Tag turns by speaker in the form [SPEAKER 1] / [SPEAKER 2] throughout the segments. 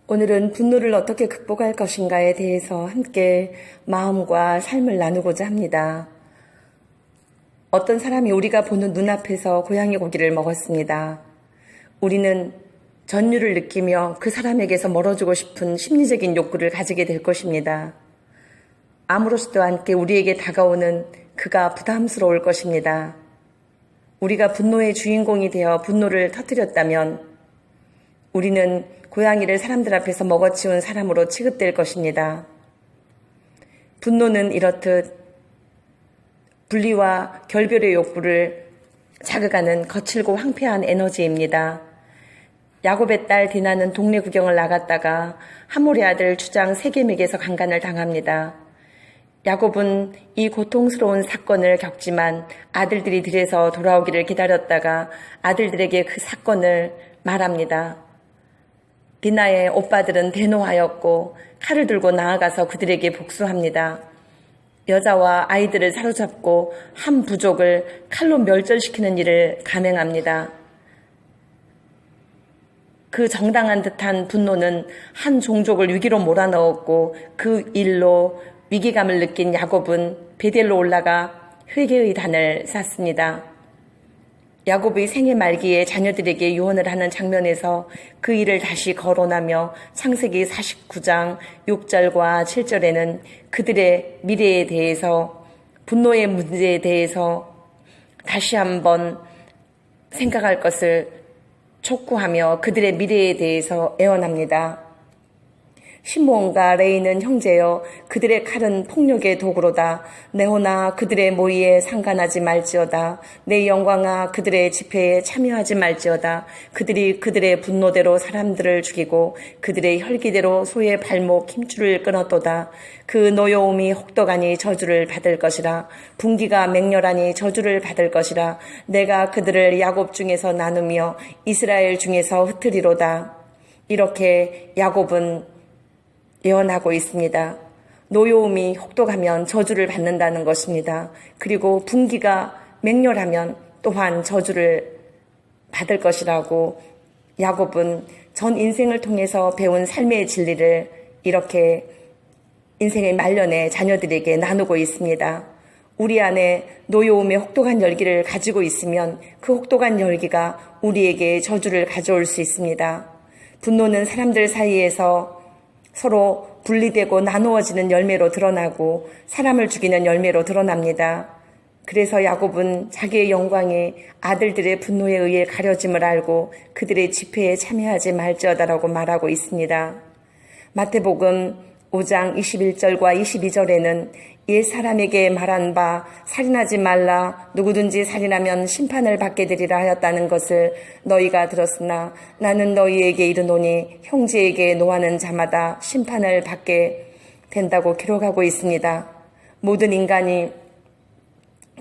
[SPEAKER 1] 오늘은 분노를 어떻게 극복할 것인가에 대해서 함께 마음과 삶을 나누고자 합니다. 어떤 사람이 우리가 보는 눈앞에서 고양이 고기를 먹었습니다. 우리는 전율을 느끼며 그 사람에게서 멀어지고 싶은 심리적인 욕구를 가지게 될 것입니다. 아무렇지도 않게 우리에게 다가오는 그가 부담스러울 것입니다. 우리가 분노의 주인공이 되어 분노를 터뜨렸다면 우리는 고양이를 사람들 앞에서 먹어치운 사람으로 취급될 것입니다. 분노는 이렇듯 분리와 결별의 욕구를 자극하는 거칠고 황폐한 에너지입니다. 야곱의 딸 디나는 동네 구경을 나갔다가 하몰의 아들 주장 세겜에게서 강간을 당합니다. 야곱은 이 고통스러운 사건을 겪지만 아들들이 들에서 돌아오기를 기다렸다가 아들들에게 그 사건을 말합니다. 디나의 오빠들은 대노하였고 칼을 들고 나아가서 그들에게 복수합니다. 여자와 아이들을 사로잡고 한 부족을 칼로 멸절시키는 일을 감행합니다. 그 정당한 듯한 분노는 한 종족을 위기로 몰아넣었고 그 일로 위기감을 느낀 야곱은 베델로 올라가 회개의 단을 쌓습니다. 야곱의 생애 말기에 자녀들에게 유언을 하는 장면에서 그 일을 다시 거론하며 창세기 49장 6절과 7절에는 그들의 미래에 대해서 분노의 문제에 대해서 다시 한번 생각할 것을 촉구하며 그들의 미래에 대해서 애원합니다. 시므온과 레이는 형제여 그들의 칼은 폭력의 도구로다. 네호나 그들의 모의에 상관하지 말지어다. 내 영광아 그들의 집회에 참여하지 말지어다. 그들이 그들의 분노대로 사람들을 죽이고 그들의 혈기대로 소의 발목 힘줄을 끊었도다. 그 노여움이 혹독하니 저주를 받을 것이라. 분기가 맹렬하니 저주를 받을 것이라. 내가 그들을 야곱 중에서 나누며 이스라엘 중에서 흩으리로다. 이렇게 야곱은 예언하고 있습니다. 노여움이 혹독하면 저주를 받는다는 것입니다. 그리고 분기가 맹렬하면 또한 저주를 받을 것이라고 야곱은 전 인생을 통해서 배운 삶의 진리를 이렇게 인생의 말년에 자녀들에게 나누고 있습니다. 우리 안에 노여움의 혹독한 열기를 가지고 있으면 그 혹독한 열기가 우리에게 저주를 가져올 수 있습니다. 분노는 사람들 사이에서 서로 분리되고 나누어지는 열매로 드러나고 사람을 죽이는 열매로 드러납니다. 그래서 야곱은 자기의 영광이 아들들의 분노에 의해 가려짐을 알고 그들의 집회에 참여하지 말지어다라고 말하고 있습니다. 마태복음 5장 21절과 22절에는 옛 사람에게 말한 바 살인하지 말라 누구든지 살인하면 심판을 받게 되리라 하였다는 것을 너희가 들었으나 나는 너희에게 이르노니 형제에게 노하는 자마다 심판을 받게 된다고 기록하고 있습니다. 모든 인간이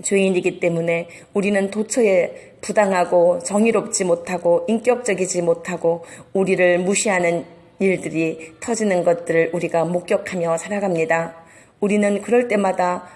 [SPEAKER 1] 죄인이기 때문에 우리는 도처에 부당하고 정의롭지 못하고 인격적이지 못하고 우리를 무시하는 일들이 터지는 것들을 우리가 목격하며 살아갑니다. 우리는 그럴 때마다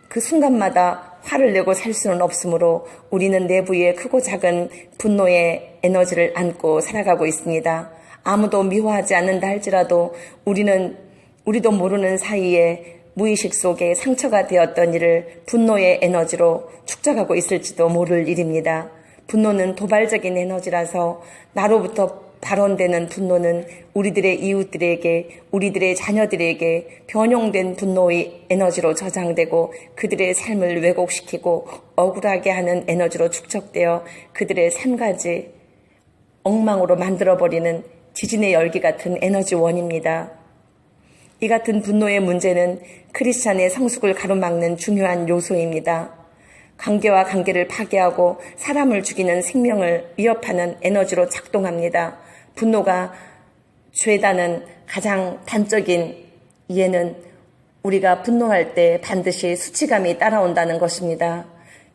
[SPEAKER 1] 그 순간마다 화를 내고 살 수는 없으므로 우리는 내부에 크고 작은 분노의 에너지를 안고 살아가고 있습니다. 아무도 미워하지 않는다 할지라도 우리도 모르는 사이에 무의식 속에 상처가 되었던 일을 분노의 에너지로 축적하고 있을지도 모를 일입니다. 분노는 도발적인 에너지라서 나로부터 발원되는 분노는 우리들의 이웃들에게, 우리들의 자녀들에게 변형된 분노의 에너지로 저장되고 그들의 삶을 왜곡시키고 억울하게 하는 에너지로 축적되어 그들의 삶까지 엉망으로 만들어버리는 지진의 열기 같은 에너지원입니다. 이 같은 분노의 문제는 크리스찬의 성숙을 가로막는 중요한 요소입니다. 관계와 관계를 파괴하고 사람을 죽이는 생명을 위협하는 에너지로 작동합니다. 분노가 죄다는 가장 단적인 이해는 우리가 분노할 때 반드시 수치감이 따라온다는 것입니다.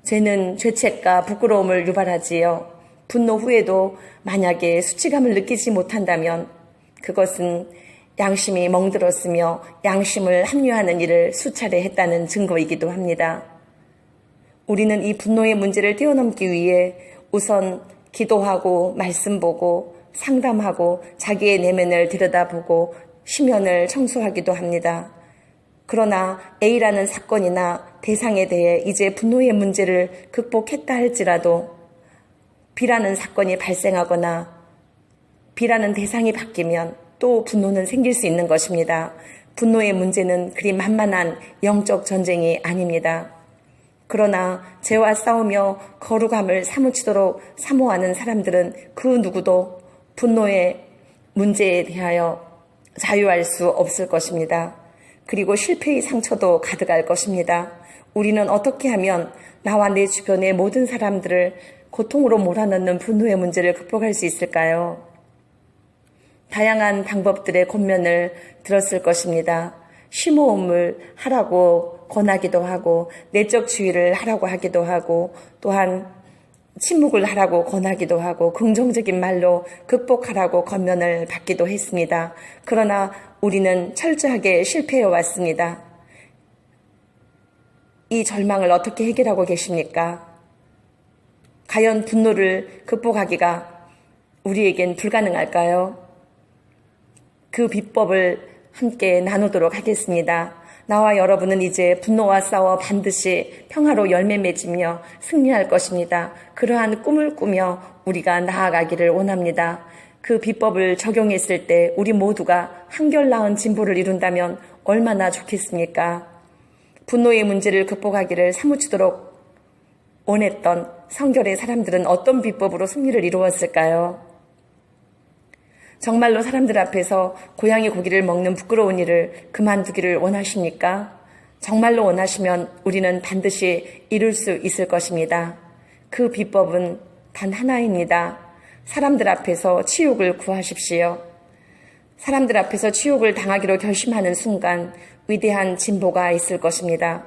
[SPEAKER 1] 죄는 죄책과 부끄러움을 유발하지요. 분노 후에도 만약에 수치감을 느끼지 못한다면 그것은 양심이 멍들었으며 양심을 합류하는 일을 수차례 했다는 증거이기도 합니다. 우리는 이 분노의 문제를 뛰어넘기 위해 우선 기도하고 말씀 보고 상담하고 자기의 내면을 들여다보고 심연을 청소하기도 합니다. 그러나 A라는 사건이나 대상에 대해 이제 분노의 문제를 극복했다 할지라도 B라는 사건이 발생하거나 B라는 대상이 바뀌면 또 분노는 생길 수 있는 것입니다. 분노의 문제는 그리 만만한 영적 전쟁이 아닙니다. 그러나 죄와 싸우며 거룩함을 사무치도록 사모하는 사람들은 그 누구도 분노의 문제에 대하여 자유할 수 없을 것입니다. 그리고 실패의 상처도 가득할 것입니다. 우리는 어떻게 하면 나와 내 주변의 모든 사람들을 고통으로 몰아넣는 분노의 문제를 극복할 수 있을까요? 다양한 방법들의 권면을 들었을 것입니다. 심호흡을 하라고 권하기도 하고 내적 주의를 하라고 하기도 하고 또한 침묵을 하라고 권하기도 하고 긍정적인 말로 극복하라고 권면을 받기도 했습니다. 그러나 우리는 철저하게 실패해 왔습니다. 이 절망을 어떻게 해결하고 계십니까? 과연 분노를 극복하기가 우리에겐 불가능할까요? 그 비법을 함께 나누도록 하겠습니다. 나와 여러분은 이제 분노와 싸워 반드시 평화로 열매 맺으며 승리할 것입니다. 그러한 꿈을 꾸며 우리가 나아가기를 원합니다. 그 비법을 적용했을 때 우리 모두가 한결나은 진보를 이룬다면 얼마나 좋겠습니까? 분노의 문제를 극복하기를 사무치도록 원했던 성결의 사람들은 어떤 비법으로 승리를 이루었을까요? 정말로 사람들 앞에서 고양이 고기를 먹는 부끄러운 일을 그만두기를 원하십니까? 정말로 원하시면 우리는 반드시 이룰 수 있을 것입니다. 그 비법은 단 하나입니다. 사람들 앞에서 치욕을 구하십시오. 사람들 앞에서 치욕을 당하기로 결심하는 순간 위대한 진보가 있을 것입니다.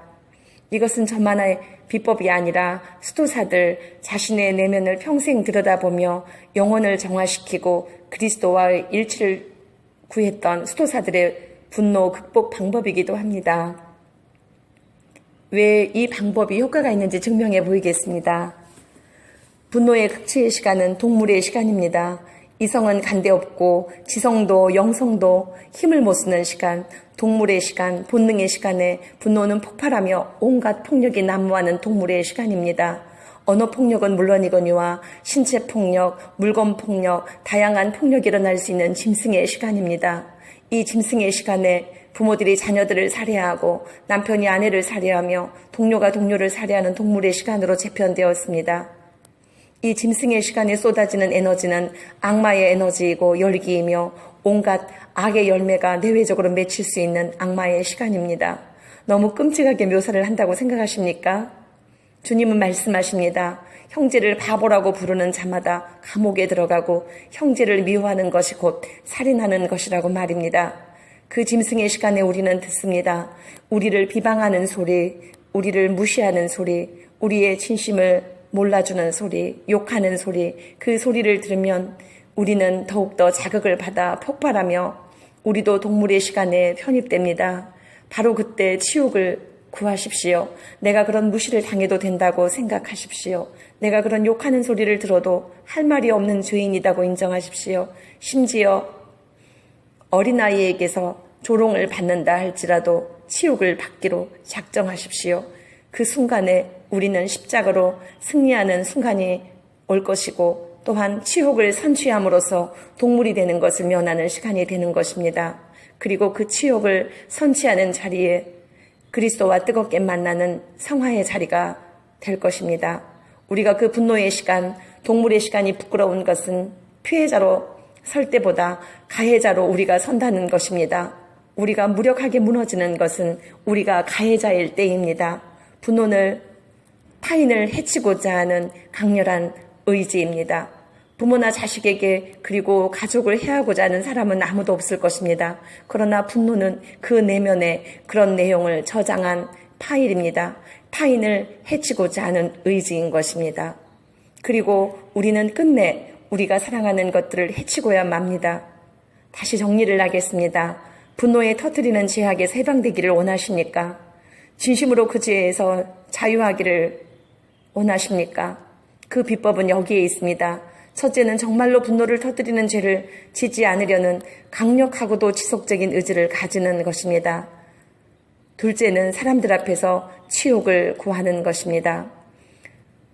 [SPEAKER 1] 이것은 저만의 비법이 아니라 수도사들 자신의 내면을 평생 들여다보며 영혼을 정화시키고 그리스도와의 일치를 구했던 수도사들의 분노 극복 방법이기도 합니다. 왜 이 방법이 효과가 있는지 증명해 보이겠습니다. 분노의 극치의 시간은 동물의 시간입니다. 이성은 간대없고 지성도 영성도 힘을 못 쓰는 시간, 동물의 시간, 본능의 시간에 분노는 폭발하며 온갖 폭력이 난무하는 동물의 시간입니다. 언어폭력은 물론이거니와 신체폭력, 물건폭력, 다양한 폭력이 일어날 수 있는 짐승의 시간입니다. 이 짐승의 시간에 부모들이 자녀들을 살해하고 남편이 아내를 살해하며 동료가 동료를 살해하는 동물의 시간으로 재편되었습니다. 이 짐승의 시간에 쏟아지는 에너지는 악마의 에너지이고 열기이며 온갖 악의 열매가 내외적으로 맺힐 수 있는 악마의 시간입니다. 너무 끔찍하게 묘사를 한다고 생각하십니까? 주님은 말씀하십니다. 형제를 바보라고 부르는 자마다 감옥에 들어가고 형제를 미워하는 것이 곧 살인하는 것이라고 말입니다. 그 짐승의 시간에 우리는 듣습니다. 우리를 비방하는 소리, 우리를 무시하는 소리, 우리의 진심을 몰라주는 소리, 욕하는 소리, 그 소리를 들으면 우리는 더욱더 자극을 받아 폭발하며 우리도 동물의 시간에 편입됩니다. 바로 그때 치욕을 구하십시오. 내가 그런 무시를 당해도 된다고 생각하십시오. 내가 그런 욕하는 소리를 들어도 할 말이 없는 죄인이라고 인정하십시오. 심지어 어린아이에게서 조롱을 받는다 할지라도 치욕을 받기로 작정하십시오. 그 순간에 우리는 십자가로 승리하는 순간이 올 것이고 또한 치욕을 선취함으로써 동물이 되는 것을 면하는 시간이 되는 것입니다. 그리고 그 치욕을 선취하는 자리에 그리스도와 뜨겁게 만나는 성화의 자리가 될 것입니다. 우리가 그 분노의 시간, 동물의 시간이 부끄러운 것은 피해자로 설 때보다 가해자로 우리가 선다는 것입니다. 우리가 무력하게 무너지는 것은 우리가 가해자일 때입니다. 분노는 타인을 해치고자 하는 강렬한 의지입니다. 부모나 자식에게 그리고 가족을 해하고자 하는 사람은 아무도 없을 것입니다. 그러나 분노는 그 내면에 그런 내용을 저장한 파일입니다. 타인을 해치고자 하는 의지인 것입니다. 그리고 우리는 끝내 우리가 사랑하는 것들을 해치고야 맙니다. 다시 정리를 하겠습니다. 분노에 터뜨리는 죄악에서 해방되기를 원하십니까? 진심으로 그 죄에서 자유하기를 원하십니까? 그 비법은 여기에 있습니다. 첫째는 정말로 분노를 터뜨리는 죄를 짓지 않으려는 강력하고도 지속적인 의지를 가지는 것입니다. 둘째는 사람들 앞에서 치욕을 구하는 것입니다.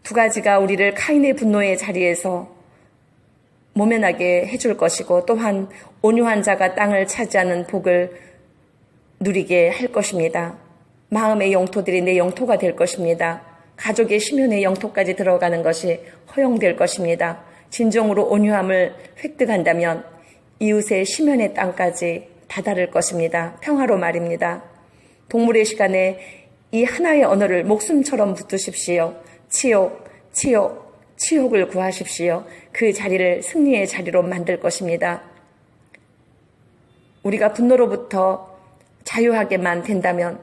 [SPEAKER 1] 두 가지가 우리를 카인의 분노의 자리에서 모면하게 해줄 것이고 또한 온유한 자가 땅을 차지하는 복을 누리게 할 것입니다. 마음의 영토들이 내 영토가 될 것입니다. 가족의 심연의 영토까지 들어가는 것이 허용될 것입니다. 진정으로 온유함을 획득한다면 이웃의 심연의 땅까지 다다를 것입니다. 평화로 말입니다. 동물의 시간에 이 하나의 언어를 목숨처럼 붙드십시오. 치욕, 치욕, 치욕을 구하십시오. 그 자리를 승리의 자리로 만들 것입니다. 우리가 분노로부터 자유하게만 된다면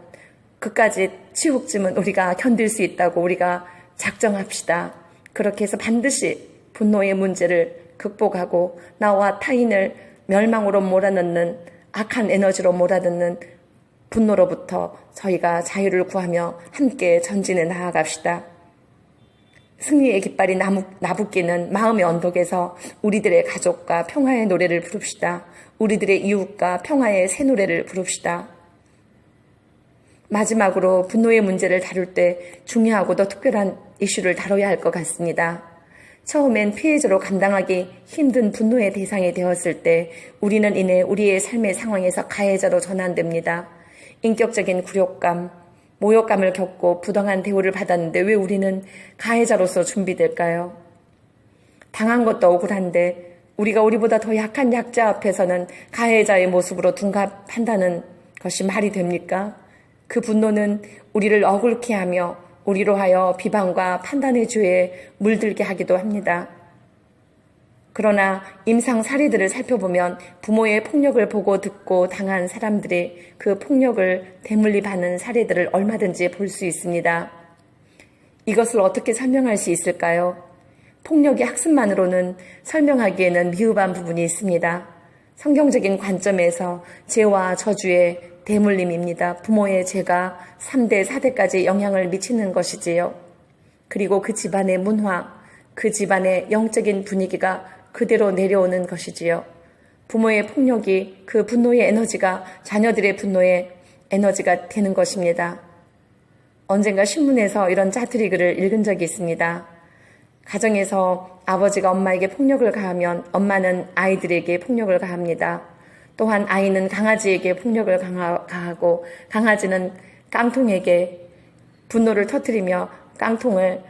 [SPEAKER 1] 그까지 치욕쯤은 우리가 견딜 수 있다고 우리가 작정합시다. 그렇게 해서 반드시 분노의 문제를 극복하고 나와 타인을 멸망으로 몰아넣는 악한 에너지로 몰아넣는 분노로부터 저희가 자유를 구하며 함께 전진해 나아갑시다. 승리의 깃발이 나붓기는 마음의 언덕에서 우리들의 가족과 평화의 노래를 부릅시다. 우리들의 이웃과 평화의 새 노래를 부릅시다. 마지막으로 분노의 문제를 다룰 때 중요하고도 특별한 이슈를 다뤄야 할 것 같습니다. 처음엔 피해자로 감당하기 힘든 분노의 대상이 되었을 때 우리는 이내 우리의 삶의 상황에서 가해자로 전환됩니다. 인격적인 굴욕감, 모욕감을 겪고 부당한 대우를 받았는데 왜 우리는 가해자로서 준비될까요? 당한 것도 억울한데 우리가 우리보다 더 약한 약자 앞에서는 가해자의 모습으로 둔갑한다는 것이 말이 됩니까? 그 분노는 우리를 억울케 하며 우리로 하여 비방과 판단의 죄에 물들게 하기도 합니다. 그러나 임상 사례들을 살펴보면 부모의 폭력을 보고 듣고 당한 사람들이 그 폭력을 대물리 받는 사례들을 얼마든지 볼 수 있습니다. 이것을 어떻게 설명할 수 있을까요? 폭력의 학습만으로는 설명하기에는 미흡한 부분이 있습니다. 성경적인 관점에서 죄와 저주의 대물림입니다. 부모의 죄가 3대, 4대까지 영향을 미치는 것이지요. 그리고 그 집안의 문화, 그 집안의 영적인 분위기가 그대로 내려오는 것이지요. 부모의 폭력이 그 분노의 에너지가 자녀들의 분노의 에너지가 되는 것입니다. 언젠가 신문에서 이런 짜투리 글을 읽은 적이 있습니다. 가정에서 아버지가 엄마에게 폭력을 가하면 엄마는 아이들에게 폭력을 가합니다. 또한 아이는 강아지에게 폭력을 가하고 강아지는 깡통에게 분노를 터뜨리며 깡통을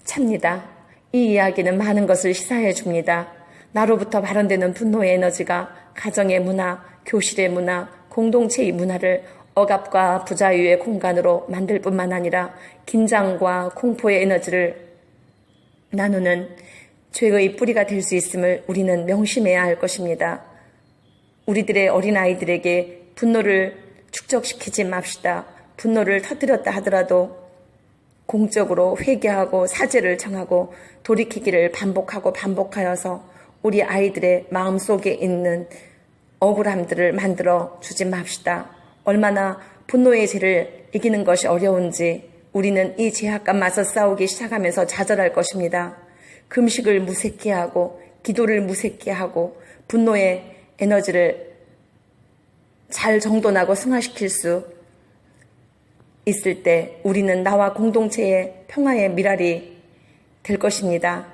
[SPEAKER 1] 찹니다. 이 이야기는 많은 것을 시사해 줍니다. 나로부터 발현되는 분노의 에너지가 가정의 문화, 교실의 문화, 공동체의 문화를 억압과 부자유의 공간으로 만들 뿐만 아니라 긴장과 공포의 에너지를 나누는 죄의 뿌리가 될 수 있음을 우리는 명심해야 할 것입니다. 우리들의 어린아이들에게 분노를 축적시키지 맙시다. 분노를 터뜨렸다 하더라도 공적으로 회개하고 사죄를 청하고 돌이키기를 반복하여서 우리 아이들의 마음속에 있는 억울함들을 만들어 주지 맙시다. 얼마나 분노의 죄를 이기는 것이 어려운지 우리는 이 죄악과 맞서 싸우기 시작하면서 좌절할 것입니다. 금식을 무색히 하고 기도를 무색히 하고 분노의 에너지를 잘 정돈하고 승화시킬 수 있을 때 우리는 나와 공동체의 평화의 미랄이 될 것입니다.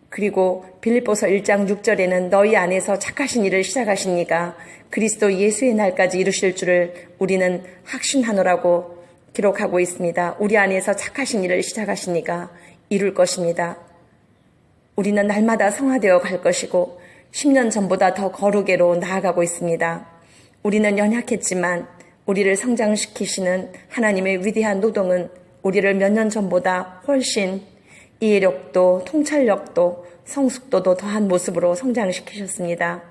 [SPEAKER 1] 그리고 빌립보서 1장 6절에는 너희 안에서 착하신 일을 시작하시니까 그리스도 예수의 날까지 이루실 줄을 우리는 확신하노라고 기록하고 있습니다. 우리 안에서 착하신 일을 시작하시니까 이룰 것입니다. 우리는 날마다 성화되어 갈 것이고 10년 전보다 더 거룩에로 나아가고 있습니다. 우리는 연약했지만 우리를 성장시키시는 하나님의 위대한 노동은 우리를 몇 년 전보다 훨씬 이해력도 통찰력도 성숙도도 더한 모습으로 성장시키셨습니다.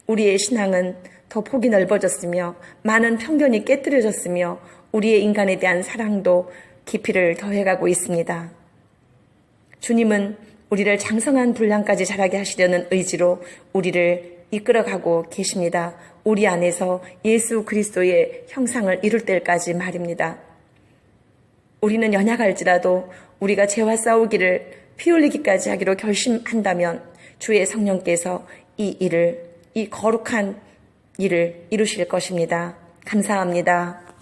[SPEAKER 1] 우리의 신앙은 더 폭이 넓어졌으며 많은 편견이 깨뜨려졌으며 우리의 인간에 대한 사랑도 깊이를 더해가고 있습니다. 주님은 우리를 장성한 분량까지 자라게 하시려는 의지로 우리를 이끌어가고 계십니다. 우리 안에서 예수 그리스도의 형상을 이룰 때까지 말입니다. 우리는 연약할지라도 우리가 죄와 싸우기를 피 흘리기까지 하기로 결심한다면 주의 성령께서 이 거룩한 일을 이루실 것입니다. 감사합니다.